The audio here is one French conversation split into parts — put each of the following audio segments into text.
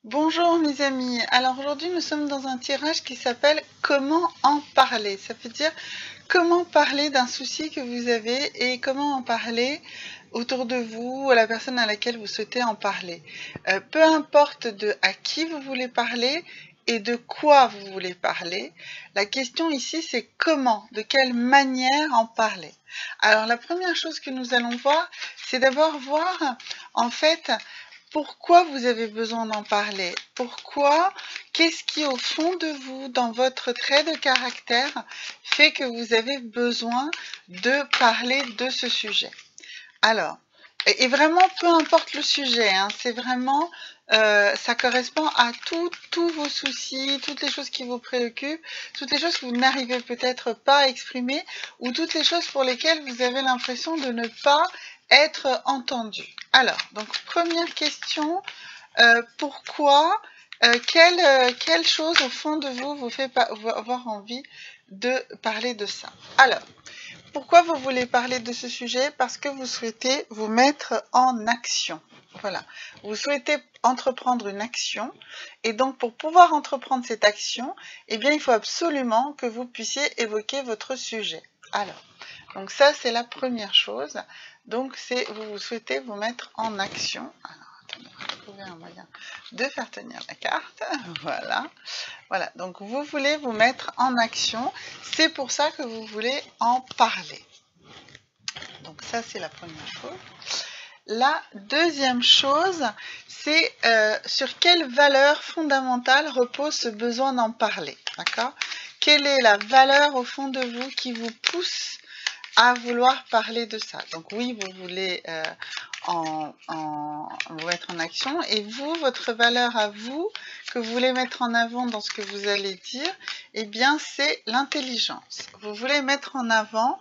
Bonjour mes amis, alors aujourd'hui nous sommes dans un tirage qui s'appelle Comment en parler. Ça veut dire comment parler d'un souci que vous avez et comment en parler autour de vous, à la personne à laquelle vous souhaitez en parler. Peu importe à qui vous voulez parler et de quoi vous voulez parler, la question ici c'est comment, de quelle manière en parler. Alors la première chose que nous allons voir, c'est d'abord voir en fait pourquoi vous avez besoin d'en parler? Pourquoi? Qu'est-ce qui, au fond de vous, dans votre trait de caractère, fait que vous avez besoin de parler de ce sujet? Alors, et vraiment, peu importe le sujet, hein, c'est vraiment, ça correspond à tous vos soucis, toutes les choses qui vous préoccupent, toutes les choses que vous n'arrivez peut-être pas à exprimer, ou toutes les choses pour lesquelles vous avez l'impression de ne pas être entendu. Alors, donc première question, pourquoi, quelle chose au fond de vous vous fait avoir envie de parler de ça? Alors, pourquoi vous voulez parler de ce sujet? Parce que vous souhaitez vous mettre en action. Voilà, vous souhaitez entreprendre une action et donc pour pouvoir entreprendre cette action, eh bien il faut absolument que vous puissiez évoquer votre sujet. Alors, donc ça c'est la première chose. Donc c'est vous souhaitez vous mettre en action. Alors, attendez, on va trouver un moyen de faire tenir la carte. Voilà. Voilà, donc vous voulez vous mettre en action, c'est pour ça que vous voulez en parler. Donc ça, c'est la première chose. La deuxième chose, c'est sur quelle valeur fondamentale repose ce besoin d'en parler, d'accord? Quelle est la valeur au fond de vous qui vous pousse à vouloir parler de ça? Donc oui, vous voulez vous mettre en action, et vous, votre valeur à vous, que vous voulez mettre en avant dans ce que vous allez dire, eh bien c'est l'intelligence. Vous voulez mettre en avant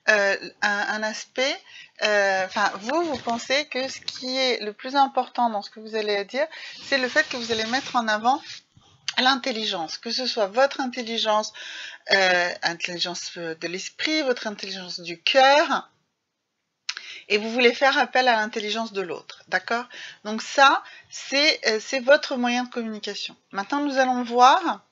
un aspect, enfin vous pensez que ce qui est le plus important dans ce que vous allez dire, c'est le fait que vous allez mettre en avant l'intelligence, que ce soit votre intelligence, intelligence de l'esprit, votre intelligence du cœur, et vous voulez faire appel à l'intelligence de l'autre, d'accord? Donc ça, c'est votre moyen de communication. Maintenant, nous allons voir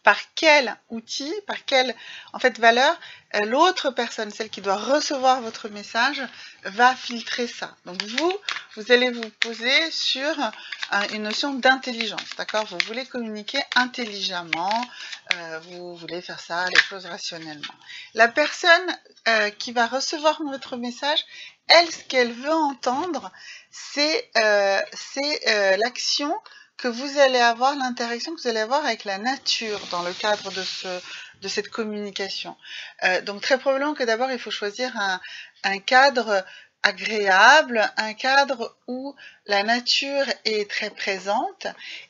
par quel outil, par quelle en fait valeur, l'autre personne, celle qui doit recevoir votre message, va filtrer ça. Donc vous allez vous poser sur une notion d'intelligence, d'accord? Vous voulez communiquer intelligemment, vous voulez faire ça, les choses rationnellement. La personne qui va recevoir votre message, elle, ce qu'elle veut entendre, c'est l'action que vous allez avoir, l'interaction que vous allez avoir avec la nature dans le cadre de cette communication. Donc très probablement que d'abord il faut choisir un cadre agréable, un cadre où la nature est très présente,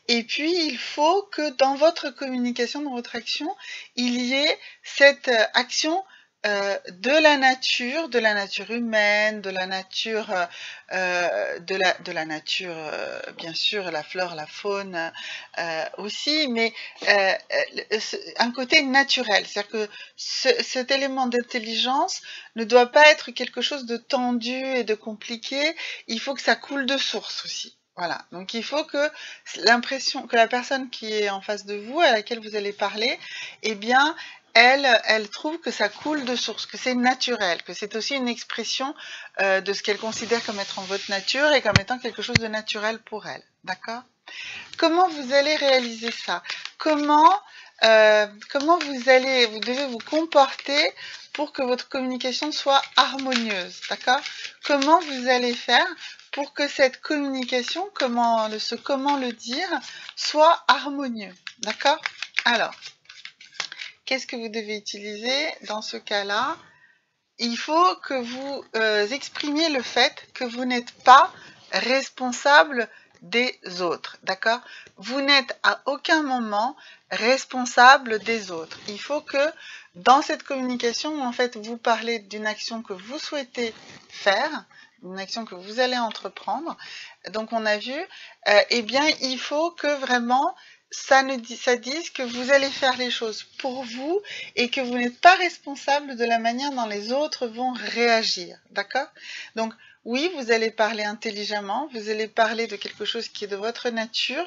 et puis il faut que dans votre communication, dans votre action, il y ait cette action de la nature humaine, de la nature, bien sûr, la flore, la faune aussi, mais un côté naturel. C'est-à-dire que cet élément d'intelligence ne doit pas être quelque chose de tendu et de compliqué. Il faut que ça coule de source aussi. Voilà, donc il faut que l'impression que la personne qui est en face de vous, à laquelle vous allez parler, eh bien, elle trouve que ça coule de source, que c'est naturel, que c'est aussi une expression de ce qu'elle considère comme être en votre nature et comme étant quelque chose de naturel pour elle. D'accord? Comment vous allez réaliser ça? Comment vous devez vous comporter pour que votre communication soit harmonieuse, d'accord? Comment vous allez faire pour que cette communication, comment le dire, soit harmonieux, d'accord? Alors, qu'est-ce que vous devez utiliser dans ce cas-là? Il faut que vous exprimiez le fait que vous n'êtes pas responsable des autres, d'accord? Vous n'êtes à aucun moment responsable des autres. Il faut que dans cette communication, en fait, vous parlez d'une action que vous souhaitez faire, une action que vous allez entreprendre. Donc on a vu, eh bien il faut que vraiment ça dise que vous allez faire les choses pour vous et que vous n'êtes pas responsable de la manière dont les autres vont réagir, d'accord? Donc, Oui, vous allez parler intelligemment, vous allez parler de quelque chose qui est de votre nature,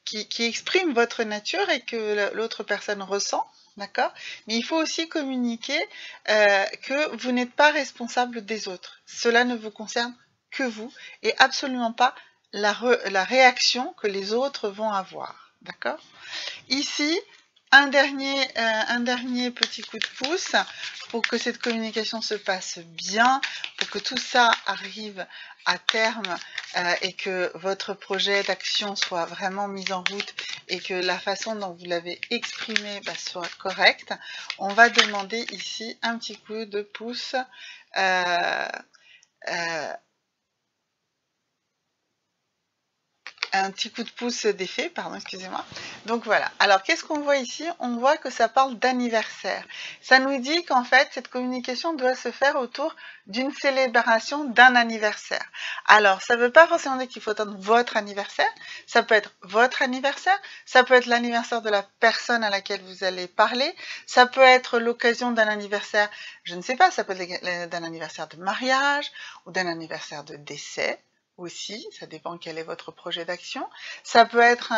qui exprime votre nature et que l'autre personne ressent, d'accord? Mais il faut aussi communiquer que vous n'êtes pas responsable des autres. Cela ne vous concerne que vous et absolument pas la réaction que les autres vont avoir, d'accord? Ici, un dernier petit coup de pouce pour que cette communication se passe bien, pour que tout ça arrive à terme et que votre projet d'action soit vraiment mis en route et que la façon dont vous l'avez exprimé soit correcte. On va demander ici un petit coup de pouce un petit coup de pouce d'effet, pardon, excusez-moi. Donc voilà. Alors, qu'est-ce qu'on voit ici? On voit que ça parle d'anniversaire. Ça nous dit qu'en fait, cette communication doit se faire autour d'une célébration d'un anniversaire. Alors, ça ne veut pas forcément dire qu'il faut attendre votre anniversaire. Ça peut être votre anniversaire. Ça peut être l'anniversaire de la personne à laquelle vous allez parler. Ça peut être l'occasion d'un anniversaire, je ne sais pas, ça peut être d'un anniversaire de mariage ou d'un anniversaire de décès. Aussi, ça dépend quel est votre projet d'action. Ça peut être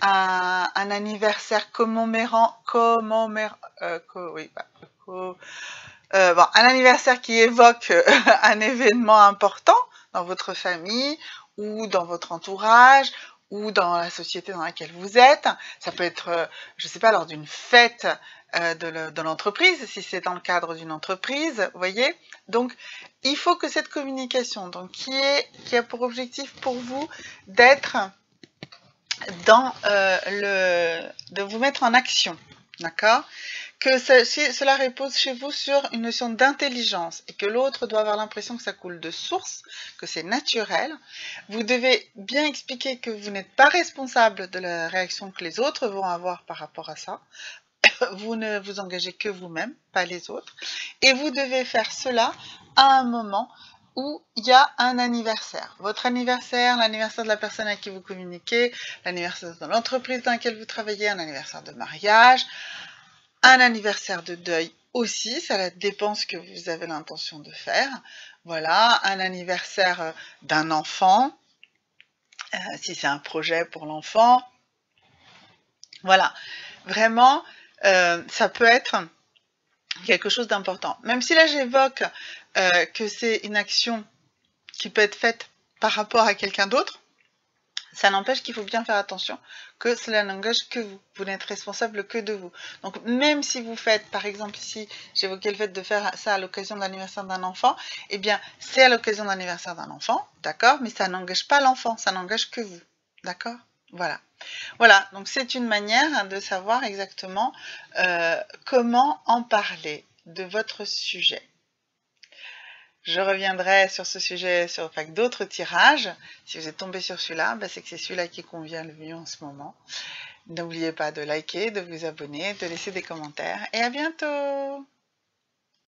un anniversaire un anniversaire qui évoque un événement important dans votre famille ou dans votre entourage ou dans la société dans laquelle vous êtes. Ça peut être, je ne sais pas, lors d'une fête de l'entreprise, si c'est dans le cadre d'une entreprise, vous voyez. Donc, il faut que cette communication, donc, qui a pour objectif pour vous d'être dans de vous mettre en action, d'accord? Que cela repose chez vous sur une notion d'intelligence et que l'autre doit avoir l'impression que ça coule de source, que c'est naturel. Vous devez bien expliquer que vous n'êtes pas responsable de la réaction que les autres vont avoir par rapport à ça. Vous ne vous engagez que vous-même, pas les autres. Et vous devez faire cela à un moment où il y a un anniversaire. Votre anniversaire, l'anniversaire de la personne avec qui vous communiquez, l'anniversaire de l'entreprise dans laquelle vous travaillez, un anniversaire de mariage, un anniversaire de deuil aussi, ça dépend ce que vous avez l'intention de faire. Voilà, un anniversaire d'un enfant, si c'est un projet pour l'enfant. Voilà, vraiment, ça peut être quelque chose d'important. Même si là j'évoque que c'est une action qui peut être faite par rapport à quelqu'un d'autre, ça n'empêche qu'il faut bien faire attention que cela n'engage que vous. Vous n'êtes responsable que de vous. Donc même si vous faites, par exemple ici, j'évoquais le fait de faire ça à l'occasion de l'anniversaire d'un enfant, eh bien c'est à l'occasion de l'anniversaire d'un enfant, d'accord, mais ça n'engage pas l'enfant, ça n'engage que vous, d'accord? Voilà. Voilà, donc c'est une manière de savoir exactement comment en parler de votre sujet. Je reviendrai sur ce sujet avec d'autres tirages. Si vous êtes tombé sur celui-là, c'est que c'est celui-là qui convient le mieux en ce moment. N'oubliez pas de liker, de vous abonner, de laisser des commentaires et à bientôt!